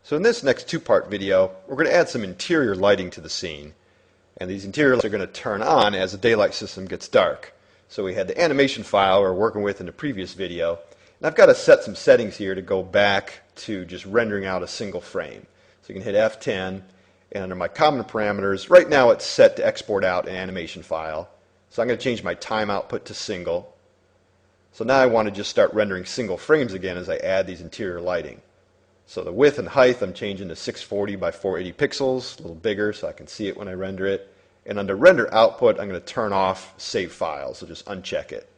So in this next two-part video, we're going to add some interior lighting to the scene. And these interior lights are going to turn on as the daylight system gets dark. So we had the animation file we were working with in the previous video. And I've got to set some settings here to go back to just rendering out a single frame. So you can hit F10, and under my common parameters, right now it's set to export out an animation file. So I'm going to change my time output to single. So now I want to just start rendering single frames again as I add these interior lighting. So the width and height I'm changing to 640 by 480 pixels, a little bigger so I can see it when I render it. And under render output, I'm going to turn off save files, so just uncheck it.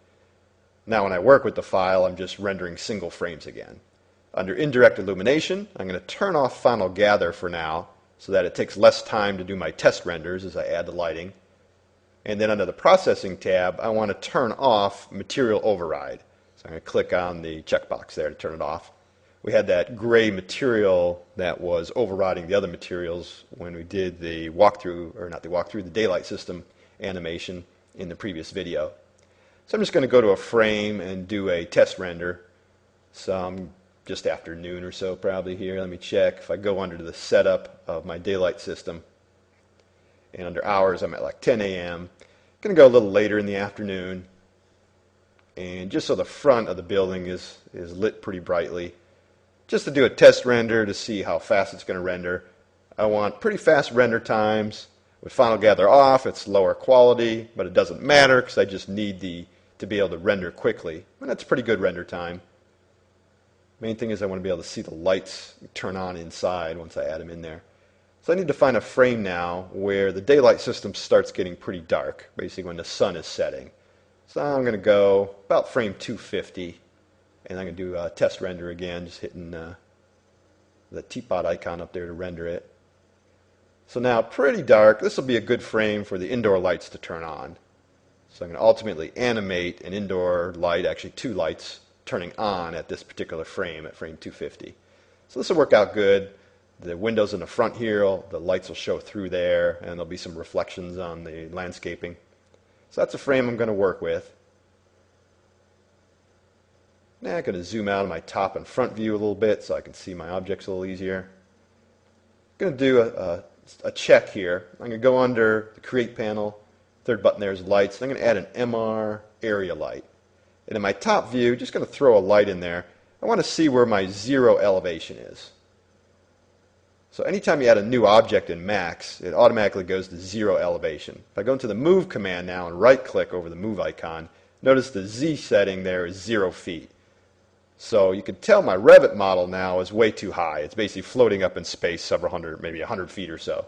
Now when I work with the file, I'm just rendering single frames again. Under indirect illumination, I'm going to turn off final gather for now so that it takes less time to do my test renders as I add the lighting. And then under the processing tab, I want to turn off material override. So I'm going to click on the checkbox there to turn it off. We had that gray material that was overriding the other materials when we did the walkthrough, or not the walkthrough, the daylight system animation in the previous video. So I'm just going to go to a frame and do a test render. Some just after noon or so probably here. Let me check. If I go under the setup of my daylight system, and under hours I'm at like 10 a.m. Going to go a little later in the afternoon. And just so the front of the building is lit pretty brightly, just to do a test render to see how fast it's going to render. I want pretty fast render times. With final gather off, it's lower quality, but it doesn't matter because I just need to be able to render quickly. And that's pretty good render time. Main thing is I want to be able to see the lights turn on inside once I add them in there. So I need to find a frame now where the daylight system starts getting pretty dark, basically when the sun is setting. So I'm going to go about frame 250. And I'm going to do a test render again, just hitting the teapot icon up there to render it. So now pretty dark. This will be a good frame for the indoor lights to turn on. So I'm going to ultimately animate an indoor light, actually two lights, turning on at this particular frame, at frame 250. So this will work out good. The windows in the front here, the lights will show through there, and there'll be some reflections on the landscaping. So that's a frame I'm going to work with. Now I'm going to zoom out of my top and front view a little bit so I can see my objects a little easier. I'm going to do a check here. I'm going to go under the Create panel. Third button there is Lights. I'm going to add an MR area light. And in my top view, just going to throw a light in there. I want to see where my zero elevation is. So anytime you add a new object in Max, it automatically goes to zero elevation. If I go into the Move command now and right-click over the Move icon, notice the Z setting there is 0 feet. So you can tell my Revit model now is way too high. It's basically floating up in space several hundred, maybe 100 feet or so.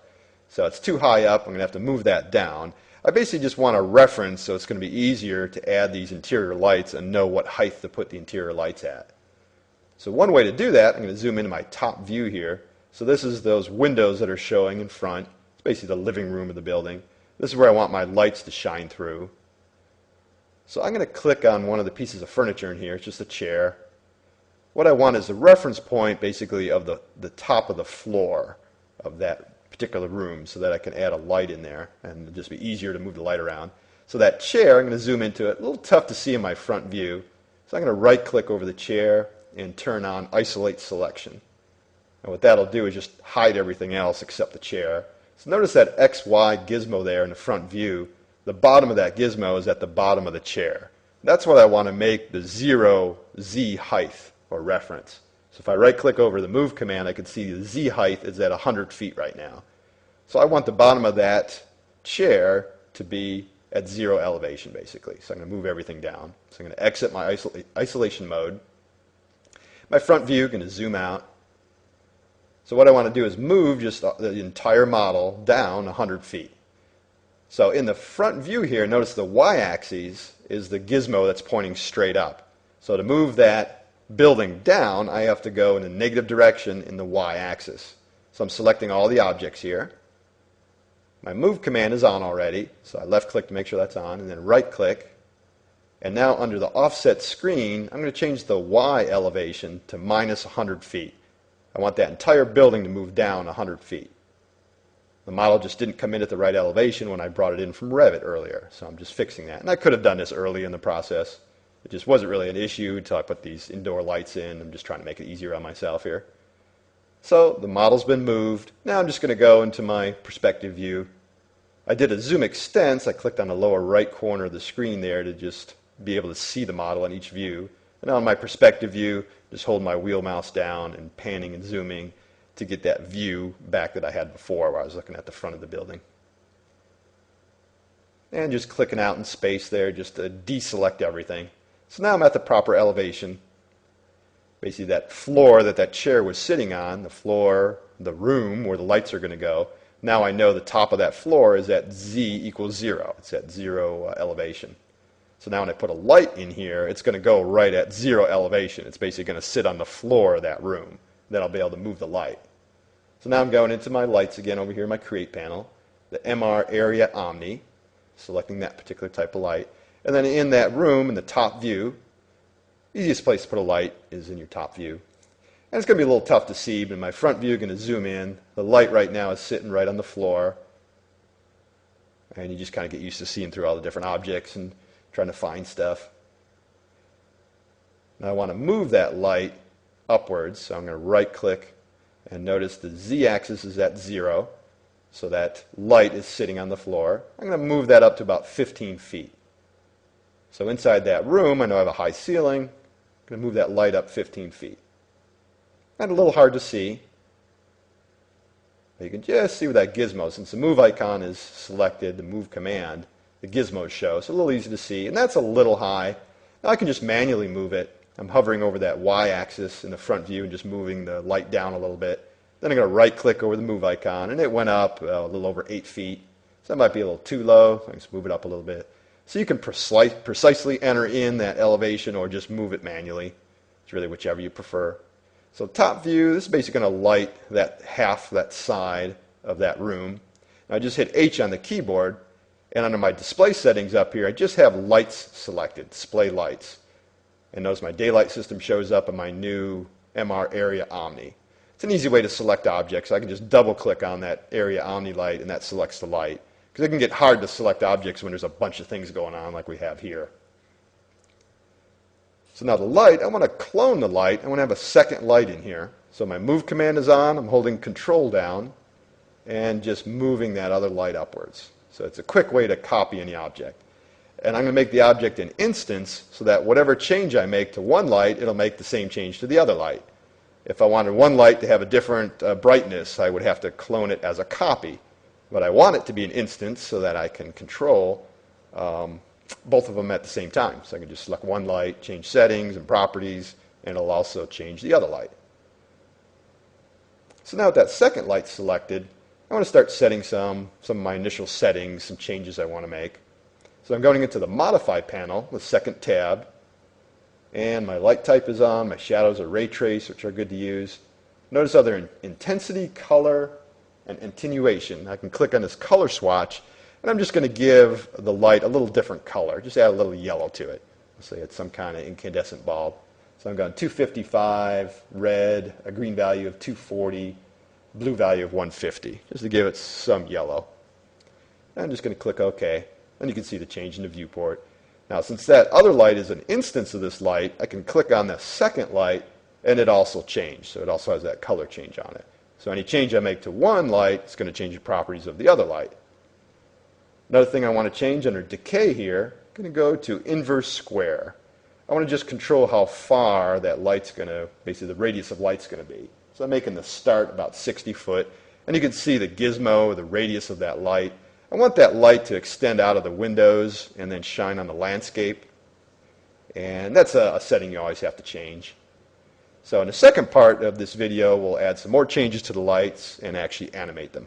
So it's too high up. I'm going to have to move that down. I basically just want a reference so it's going to be easier to add these interior lights and know what height to put the interior lights at. So one way to do that, I'm going to zoom into my top view here. So this is those windows that are showing in front. It's basically the living room of the building. This is where I want my lights to shine through. So I'm going to click on one of the pieces of furniture in here. It's just a chair. What I want is a reference point basically of the top of the floor of that particular room so that I can add a light in there and it'll just be easier to move the light around. So that chair, I'm going to zoom into it. A little tough to see in my front view. So I'm going to right click over the chair and turn on Isolate Selection. And what that'll do is just hide everything else except the chair. So notice that XY gizmo there in the front view. The bottom of that gizmo is at the bottom of the chair. That's what I want to make the 0 Z height or reference. So if I right click over the Move command, I can see the Z height is at 100 feet right now. So I want the bottom of that chair to be at 0 elevation basically. So I'm going to move everything down. So I'm going to exit my isolation mode. My front view, I'm going to zoom out. So what I want to do is move just the entire model down 100 feet. So in the front view here, notice the y-axis is the gizmo that's pointing straight up. So to move that building down, I have to go in a negative direction in the y-axis. So I'm selecting all the objects here. My Move command is on already, so I left-click to make sure that's on, and then right-click. And now under the Offset screen, I'm going to change the y elevation to minus 100 feet. I want that entire building to move down 100 feet. The model just didn't come in at the right elevation when I brought it in from Revit earlier, so I'm just fixing that. And I could have done this early in the process. It just wasn't really an issue until I put these indoor lights in. I'm just trying to make it easier on myself here. So the model's been moved. Now I'm just going to go into my perspective view. I did a zoom extents. I clicked on the lower right corner of the screen there to just be able to see the model in each view. And on my perspective view, just hold my wheel mouse down and panning and zooming to get that view back that I had before where I was looking at the front of the building. And just clicking out in space there just to deselect everything. So now I'm at the proper elevation. Basically that floor that chair was sitting on, the floor, the room where the lights are going to go, now I know the top of that floor is at Z equals 0. It's at 0 elevation. So now when I put a light in here, it's going to go right at 0 elevation. It's basically going to sit on the floor of that room. Then I'll be able to move the light. So now I'm going into my lights again over here in my Create panel, the MR Area Omni, selecting that particular type of light. And then in that room, in the top view, easiest place to put a light is in your top view. And it's going to be a little tough to see, but in my front view, I'm going to zoom in. The light right now is sitting right on the floor. And you just kind of get used to seeing through all the different objects and trying to find stuff. Now I want to move that light upwards, so I'm going to right click and notice the Z-axis is at 0, so that light is sitting on the floor. I'm going to move that up to about 15 feet. So inside that room, I know I have a high ceiling. I'm going to move that light up 15 feet. And a little hard to see. But you can just see with that gizmo, since the move icon is selected, the move command, the gizmos show. So a little easy to see. And that's a little high. Now I can just manually move it. I'm hovering over that Y-axis in the front view and just moving the light down a little bit. Then I'm going to right-click over the move icon, and it went up a little over 8 feet. So that might be a little too low. So I can just move it up a little bit. So you can precisely enter in that elevation or just move it manually. It's really whichever you prefer. So top view, this is basically going to light that half, that side of that room. Now I just hit H on the keyboard, and under my display settings up here, I just have lights selected, display lights. And notice my daylight system shows up in my new MR Area Omni. It's an easy way to select objects. I can just double click on that Area Omni light, and that selects the light. Because it can get hard to select objects when there's a bunch of things going on like we have here. So now the light, I want to clone the light. I want to have a second light in here. So my move command is on. I'm holding control down and just moving that other light upwards. So it's a quick way to copy any object. And I'm going to make the object an instance so that whatever change I make to one light, it'll make the same change to the other light. If I wanted one light to have a different brightness, I would have to clone it as a copy. But I want it to be an instance so that I can control both of them at the same time. So I can just select one light, change settings and properties, and it'll also change the other light. So now with that second light selected, I want to start setting some of my initial settings, some changes I want to make. So I'm going into the Modify panel, the second tab, and my light type is on, my shadows are ray trace, which are good to use. Notice how they're in intensity, color, and attenuation. I can click on this color swatch, and I'm just going to give the light a little different color, just add a little yellow to it. Let's say it's some kind of incandescent bulb. So I'm going 255, red, a green value of 240, blue value of 150, just to give it some yellow. And I'm just going to click OK, and you can see the change in the viewport. Now since that other light is an instance of this light, I can click on the second light, and it also changed. So it also has that color change on it. So any change I make to one light is going to change the properties of the other light. Another thing I want to change under decay here, I'm going to go to inverse square. I want to just control how far that light's going to, basically the radius of light's going to be. So I'm making the start about 60 foot, and you can see the gizmo, the radius of that light. I want that light to extend out of the windows and then shine on the landscape. And that's a setting you always have to change. So in the second part of this video, we'll add some more changes to the lights and actually animate them.